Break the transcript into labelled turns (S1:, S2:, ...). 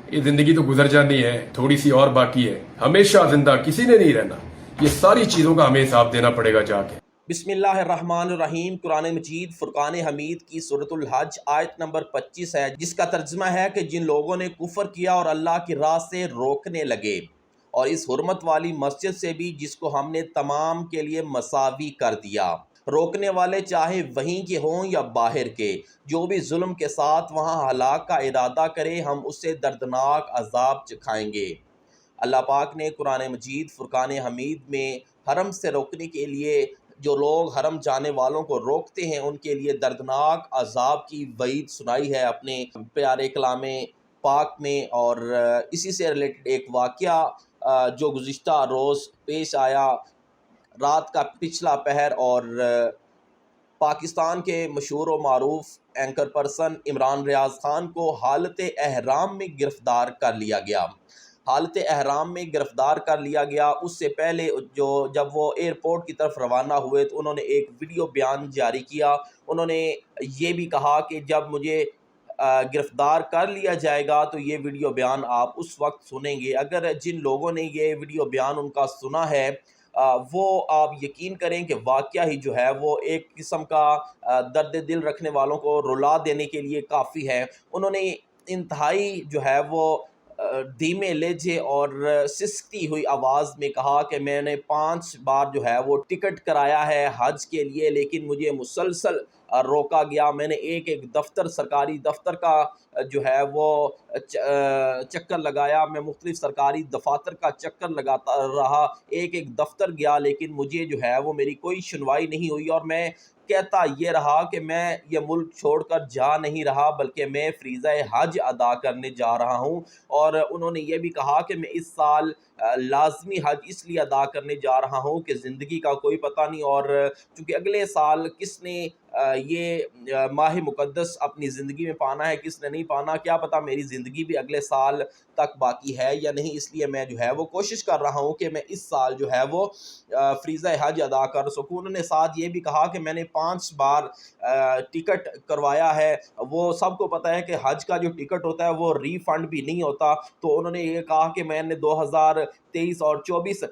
S1: ये जिंदगी तो गुजर जानी है, थोड़ी सी और बाकी है, हमेशा जिंदा किसी ने नहीं रहना। ये सारी चीजों का हमें हिसाब देना पड़ेगा जाके।
S2: बिस्मिल्लाहिर्रहमानिर्रहीम। कुरान मजीद फुरकान हमीद की सूरतुल हज आयत नंबर 25 है, जिसका तर्जमा है कि जिन लोगों ने कुफर किया और अल्लाह की राह से रोकने लगे, और इस हुर्मत वाली मस्जिद से भी जिसको हमने तमाम के लिए मसावी कर दिया। रोकने वाले चाहे वहीं के हों या बाहर के, जो भी जुल्म के साथ वहाँ हलाक का इरादा करे, हम उससे दर्दनाक अजाब चखाएंगे। अल्लाह पाक ने कुरान मजीद फुरकान हमीद में हरम से रोकने के लिए, जो लोग हरम जाने वालों को रोकते हैं, उनके लिए दर्दनाक अजाब की वईद सुनाई है अपने प्यारे कलाम पाक में। और इसी से रिलेटेड एक वाक़या जो गुज़िश्ता रोज़ पेश आया, रात का पिछला पहर, और पाकिस्तान के मशहूर व मारूफ एंकर पर्सन इमरान रियाज खान को हालत एहराम में गिरफ़्तार कर लिया गया। हालत एहराम में गिरफ़्तार कर लिया गया। उससे पहले जब वो एयरपोर्ट की तरफ रवाना हुए तो उन्होंने एक वीडियो बयान जारी किया। उन्होंने ये भी कहा कि जब मुझे गिरफ़्तार कर लिया जाएगा तो ये वीडियो बयान आप उस वक्त सुनेंगे। अगर जिन लोगों ने ये वीडियो बयान उनका सुना है, वो आप यकीन करें कि वाक़या ही जो है वो एक किस्म का दर्द दिल रखने वालों को रुला देने के लिए काफ़ी है। उन्होंने इंतहाई जो है वो धीमे लहजे और सिसकती हुई आवाज़ में कहा कि मैंने 5 बार जो है वो टिकट कराया है हज के लिए, लेकिन मुझे मुसलसल रोका गया। मैंने एक एक दफ्तर, सरकारी दफ्तर का जो है वो चक्कर लगाया। मैं मुख्तलिफ सरकारी दफातर का चक्कर लगाता रहा, एक एक दफ्तर गया, लेकिन मुझे जो है वो मेरी कोई सुनवाई नहीं हुई। और मैं कहता ये रहा कि मैं ये मुल्क छोड़कर जा नहीं रहा, बल्कि मैं फ़रीज़ा हज अदा करने जा रहा हूँ। और उन्होंने ये भी कहा कि मैं इस साल लाजमी हज इसलिए अदा करने जा रहा हूँ कि ज़िंदगी का कोई पता नहीं, और चूँकि अगले साल किसने ये माह मुक़द्दस अपनी ज़िंदगी में पाना है, किसने नहीं पाना, क्या पता मेरी ज़िंदगी भी अगले साल तक बाकी है या नहीं। इसलिए मैं जो है वो कोशिश कर रहा हूँ कि मैं इस साल जो है वो फ़रीज़ा हज अदा कर सकूँ। उन्होंने साथ ये भी कहा कि मैंने 5 बार टिकट करवाया है। वो सबको पता है कि हज का जो टिकट होता है वो रीफ़ंड भी नहीं होता। तो उन्होंने ये कहा कि मैंने 2023 और 24